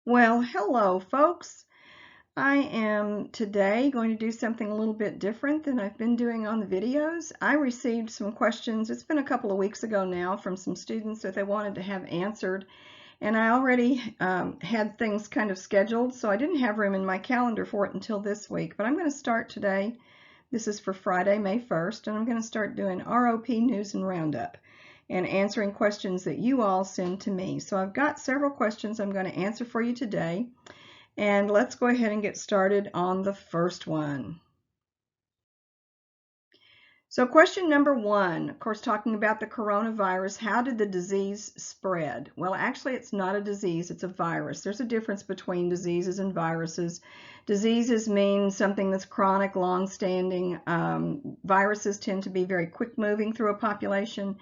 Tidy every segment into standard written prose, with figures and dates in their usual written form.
Well, hello folks. I am today going to do something a little bit different than I've been doing on the videos. I received some questions, it's been a couple of weeks ago now, from some students that they wanted to have answered, and I already had things kind of scheduled, so I didn't have room in my calendar for it until this week. But I'm going to start today. This is for Friday, May 1st, and I'm going to start doing ROP News and Roundup and answering questions that you all send to me. So I've got several questions I'm going to answer for you today. And let's go ahead and get started on the first one. So question number one, of course, talking about the coronavirus, how did the disease spread? Well, actually, it's not a disease, it's a virus. There's a difference between diseases and viruses. Diseases mean something that's chronic, long-standing. Viruses tend to be very quick-moving through a population.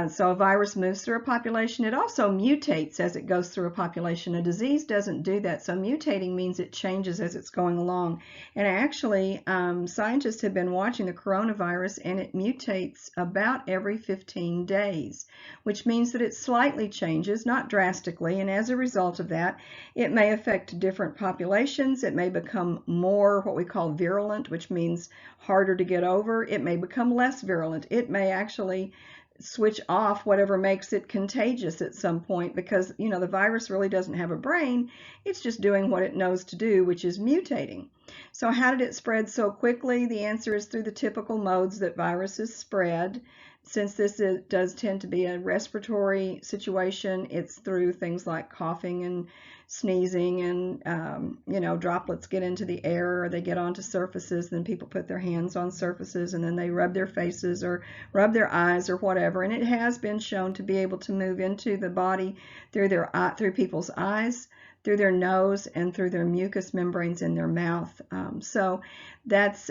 So a virus moves through a population. It also mutates as it goes through a population. A disease doesn't do that. So mutating means it changes as it's going along. And actually, scientists have been watching the coronavirus, and it mutates about every 15 days, which means that it slightly changes, not drastically. And as a result of that, it may affect different populations. It may become more what we call virulent, which means harder to get over. It may become less virulent. It may actually switch off whatever makes it contagious at some point, because the virus really doesn't have a brain. It's just doing what it knows to do, which is mutating. So how did it spread so quickly? The answer is through the typical modes that viruses spread. Since this does tend to be a respiratory situation, it's through things like coughing and sneezing, and droplets get into the air, or they get onto surfaces, then people put their hands on surfaces, and then they rub their faces or rub their eyes or whatever. And it has been shown to be able to move into the body through people's eyes, through their nose, and through their mucous membranes in their mouth. So that's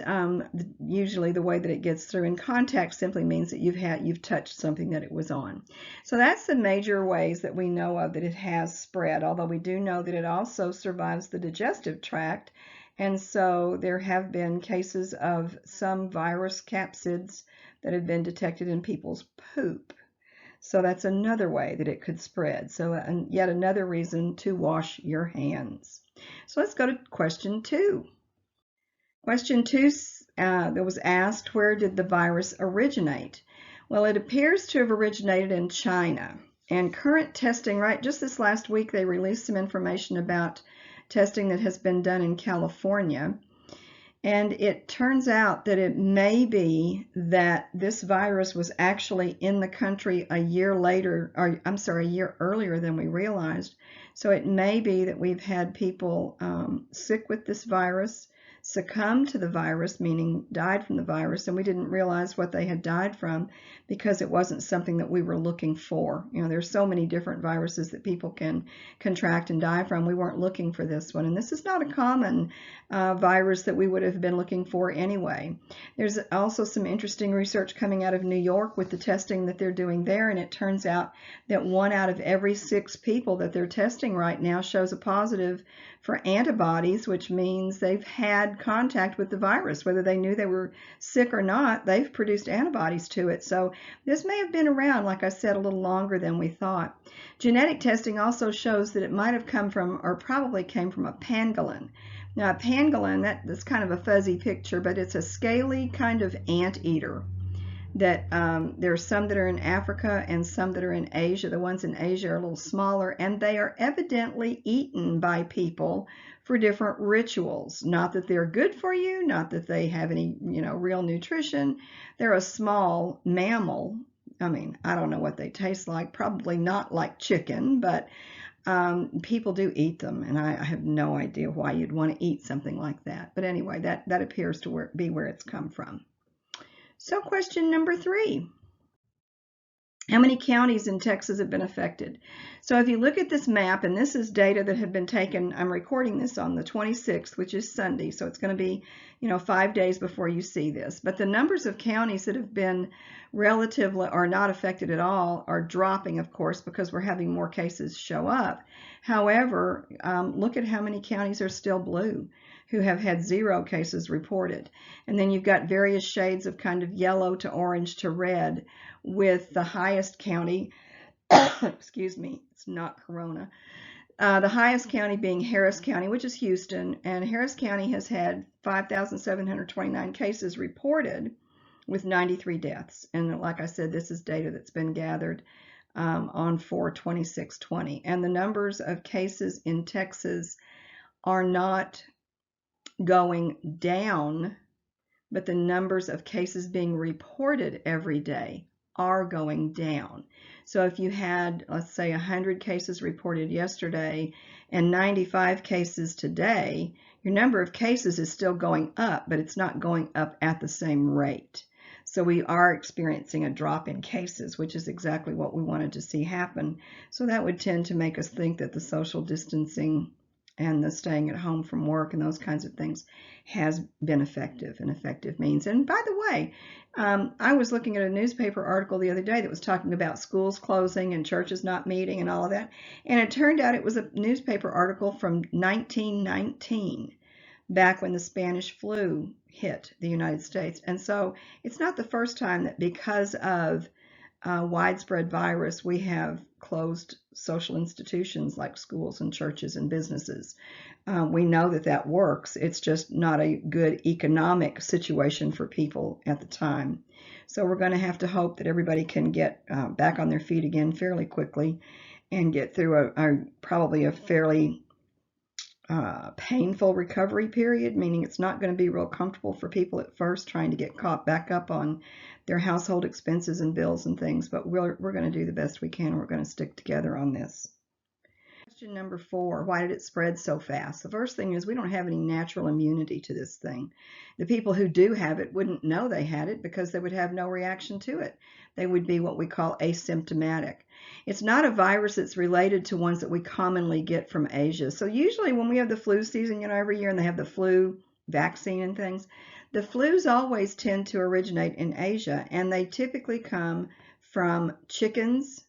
usually the way that it gets through. And contact simply means that you've touched something that it was on. So that's the major ways that we know of that it has spread, although we do know that it also survives the digestive tract. And so there have been cases of some virus capsids that have been detected in people's poop. So that's another way that it could spread. So yet another reason to wash your hands. So let's go to question two. Question two that was asked, where did the virus originate? Well, it appears to have originated in China. And current testing, right, just this last week they released some information about testing that has been done in California. And it turns out that it may be that this virus was actually in the country a year earlier than we realized. So it may be that we've had people sick with this virus, succumb to the virus, meaning died from the virus, and we didn't realize what they had died from because it wasn't something that we were looking for. There's so many different viruses that people can contract and die from. We weren't looking for this one, and this is not a common virus that we would have been looking for anyway. There's also some interesting research coming out of New York with the testing that they're doing there, and it turns out that 1 out of every 6 people that they're testing right now shows a positive for antibodies, which means they've had contact with the virus. Whether they knew they were sick or not, they've produced antibodies to it. So this may have been around, like I said, a little longer than we thought. Genetic testing also shows that it might have come from, or probably came from, a pangolin. Now, a pangolin, that's kind of a fuzzy picture, but it's a scaly kind of anteater. That there are some that are in Africa and some that are in Asia. The ones in Asia are a little smaller, and they are evidently eaten by people for different rituals. Not that they're good for you, not that they have any, real nutrition. They're a small mammal. I mean, I don't know what they taste like. Probably not like chicken, but people do eat them, and I have no idea why you'd want to eat something like that. But anyway, that appears to be where it's come from. So question number 3. How many counties in Texas have been affected? So if you look at this map, and this is data that have been taken, I'm recording this on the 26th, which is Sunday, so it's going to be, 5 days before you see this. But the numbers of counties that have been relatively or not affected at all are dropping, of course, because we're having more cases show up. However, look at how many counties are still blue, who have had 0 cases reported. And then you've got various shades of kind of yellow to orange to red, with the highest county, excuse me, it's not corona, The highest county being Harris County, which is Houston, and Harris County has had 5,729 cases reported with 93 deaths. And like I said, this is data that's been gathered on 4/26/20. And the numbers of cases in Texas are not going down, but the numbers of cases being reported every day are going down. So if you had, let's say, 100 cases reported yesterday and 95 cases today, your number of cases is still going up, but it's not going up at the same rate. So we are experiencing a drop in cases, which is exactly what we wanted to see happen. So that would tend to make us think that the social distancing and the staying at home from work and those kinds of things has been effective and effective means. And by the way, I was looking at a newspaper article the other day that was talking about schools closing and churches not meeting and all of that. And it turned out it was a newspaper article from 1919, back when the Spanish flu hit the United States. And so it's not the first time that because of widespread virus, we have closed social institutions like schools and churches and businesses. We know that that works. It's just not a good economic situation for people at the time. So we're going to have to hope that everybody can get back on their feet again fairly quickly and get through probably a fairly painful recovery period, meaning it's not going to be real comfortable for people at first trying to get caught back up on their household expenses and bills and things, but we're going to do the best we can. We're going to stick together on this. Question number 4, why did it spread so fast? The first thing is we don't have any natural immunity to this thing. The people who do have it wouldn't know they had it because they would have no reaction to it. They would be what we call asymptomatic. It's not a virus that's related to ones that we commonly get from Asia. So usually when we have the flu season, every year, and they have the flu vaccine and things, the flus always tend to originate in Asia, and they typically come from chickens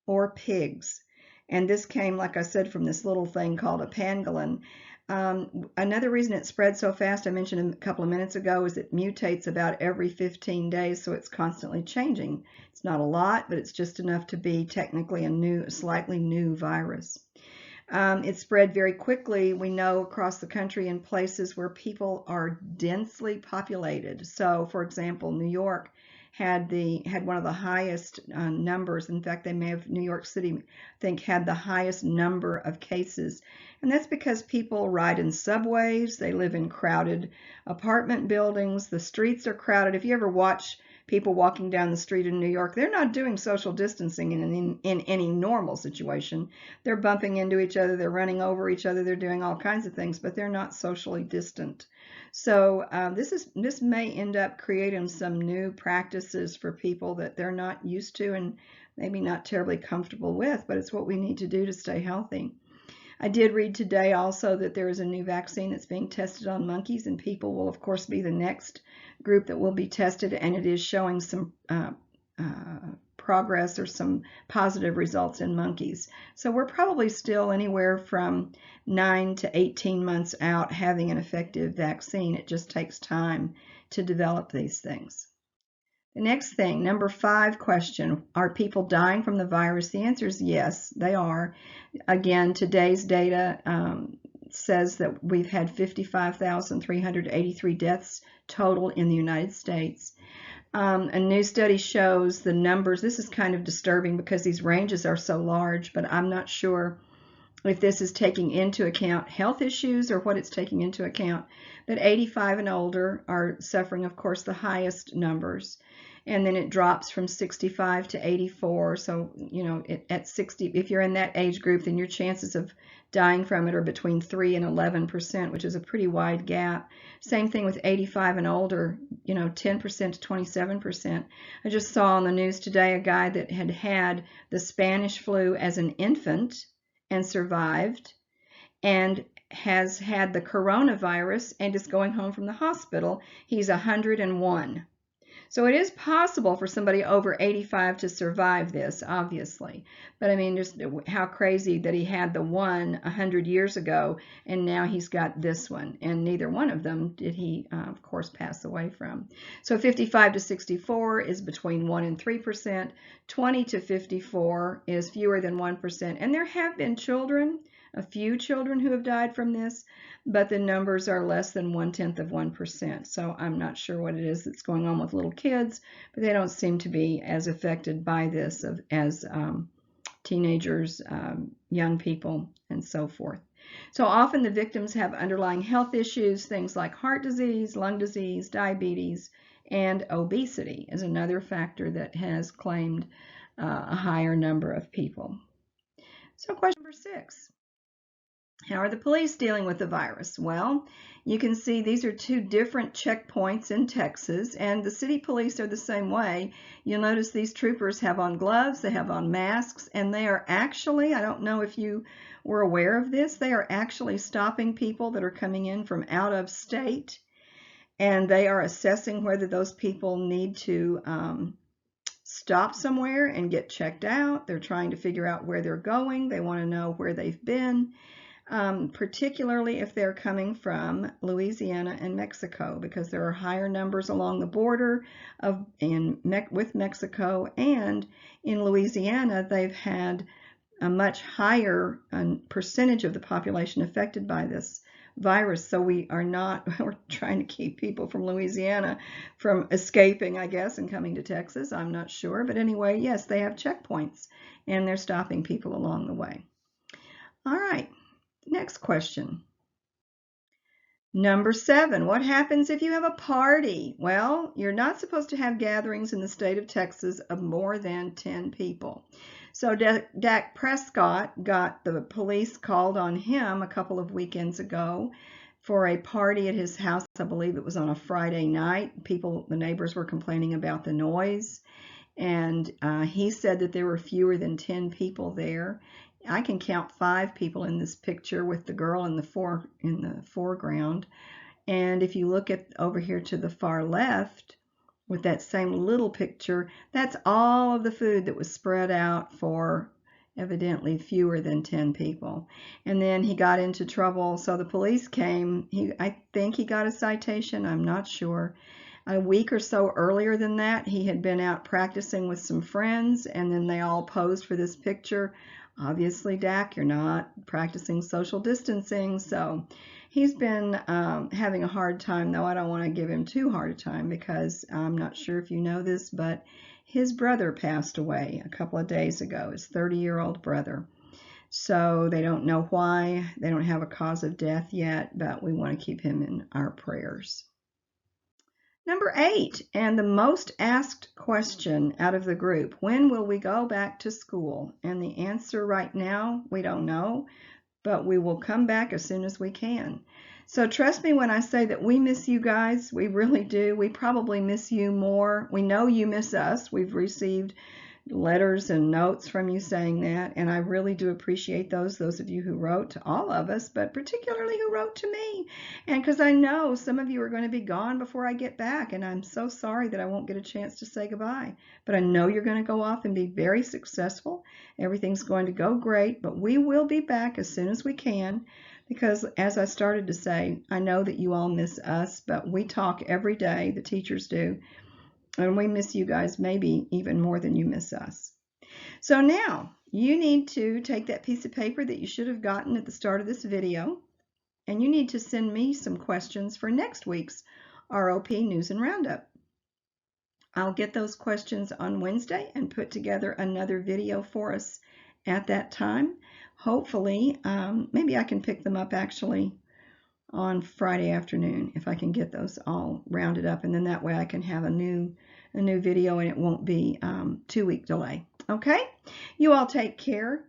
or pigs. And this came, like I said, from this little thing called a pangolin. Another reason it spread so fast, I mentioned a couple of minutes ago, is it mutates about every 15 days, so it's constantly changing. It's not a lot, but it's just enough to be technically a slightly new virus. It spread very quickly, we know, across the country in places where people are densely populated. So, for example, New York had one of the highest numbers. In fact, New York City, I think, had the highest number of cases. And that's because people ride in subways, they live in crowded apartment buildings, the streets are crowded. If you ever watch people walking down the street in New York, they're not doing social distancing in any normal situation. They're bumping into each other, they're running over each other, they're doing all kinds of things, but they're not socially distant. So this may end up creating some new practices for people that they're not used to and maybe not terribly comfortable with, but it's what we need to do to stay healthy. I did read today also that there is a new vaccine that's being tested on monkeys, and people will, of course, be the next group that will be tested, and it is showing some progress or some positive results in monkeys. So we're probably still anywhere from 9 to 18 months out having an effective vaccine. It just takes time to develop these things. The next thing, number 5 question, are people dying from the virus? The answer is yes, they are. Again, today's data says that we've had 55,383 deaths total in the United States. A new study shows the numbers. This is kind of disturbing because these ranges are so large, but I'm not sure if this is taking into account health issues or what it's taking into account. But 85 and older are suffering, of course, the highest numbers. And then it drops from 65 to 84. So, at 60, if you're in that age group, then your chances of dying from it are between 3 and 11%, which is a pretty wide gap. Same thing with 85 and older, 10% to 27%. I just saw on the news today a guy that had had the Spanish flu as an infant and survived, and has had the coronavirus and is going home from the hospital. He's 101. So it is possible for somebody over 85 to survive this, obviously. But I mean, just how crazy that he had the one 100 years ago, and now he's got this one. And neither one of them did he, of course, pass away from. So 55 to 64 is between 1 and 3%. 20 to 54 is fewer than 1%. And there have been children a few children who have died from this, but the numbers are less than 0.1%. So I'm not sure what it is that's going on with little kids, but they don't seem to be as affected by this as teenagers, young people, and so forth. So often the victims have underlying health issues, things like heart disease, lung disease, diabetes, and obesity is another factor that has claimed a higher number of people. So question number 6. How are the police dealing with the virus? Well, you can see these are two different checkpoints in Texas, and the city police are the same way. You'll notice these troopers have on gloves, they have on masks, and they are actually, I don't know if you were aware of this, they are actually stopping people that are coming in from out of state, and they are assessing whether those people need to stop somewhere and get checked out. They're trying to figure out where they're going. They want to know where they've been. Particularly if they're coming from Louisiana and Mexico, because there are higher numbers along the border with Mexico, and in Louisiana they've had a much higher percentage of the population affected by this virus. So we're trying to keep people from Louisiana from escaping, I guess, and coming to Texas. I'm not sure, but anyway, yes, they have checkpoints and they're stopping people along the way. All right. Next question. Number 7, what happens if you have a party? Well, you're not supposed to have gatherings in the state of Texas of more than 10 people. So Dak Prescott got the police called on him a couple of weekends ago for a party at his house. I believe it was on a Friday night. The neighbors were complaining about the noise, and he said that there were fewer than 10 people there. I can count 5 people in this picture with the girl in the foreground. And if you look at over here to the far left with that same little picture, that's all of the food that was spread out for evidently fewer than 10 people. And then he got into trouble, so the police came. I think he got a citation, I'm not sure. A week or so earlier than that, he had been out practicing with some friends, and then they all posed for this picture. Obviously, Dak, you're not practicing social distancing, so he's been having a hard time, though I don't want to give him too hard a time, because I'm not sure if you know this, but his brother passed away a couple of days ago, his 30-year-old brother. So they don't know why. They don't have a cause of death yet, but we want to keep him in our prayers. Number 8, and the most asked question out of the group, when will we go back to school? And the answer right now, we don't know, but we will come back as soon as we can. So trust me when I say that we miss you guys. We really do. We probably miss you more. We know you miss us. We've received letters and notes from you saying that, and I really do appreciate those of you who wrote to all of us, but particularly who wrote to me. And because I know some of you are going to be gone before I get back, and I'm so sorry that I won't get a chance to say goodbye. But I know you're going to go off and be very successful. Everything's going to go great, but we will be back as soon as we can, because as I started to say, I know that you all miss us, but we talk every day, the teachers do. And we miss you guys maybe even more than you miss us. So now you need to take that piece of paper that you should have gotten at the start of this video, and you need to send me some questions for next week's ROP News and Roundup. I'll get those questions on Wednesday and put together another video for us at that time. Hopefully, maybe I can pick them up actually on Friday afternoon if I can get those all rounded up, and then that way I can have a new video and it won't be 2-week delay. Okay, you all take care.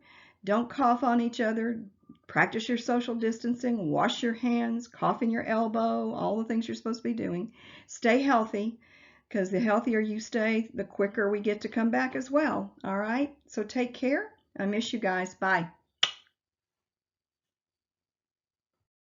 Don't cough on each other. Practice your social distancing. Wash your hands. Cough in your elbow. All the things you're supposed to be doing. Stay healthy, because the healthier you stay, the quicker we get to come back as well. All right, so take care. I miss you guys. Bye.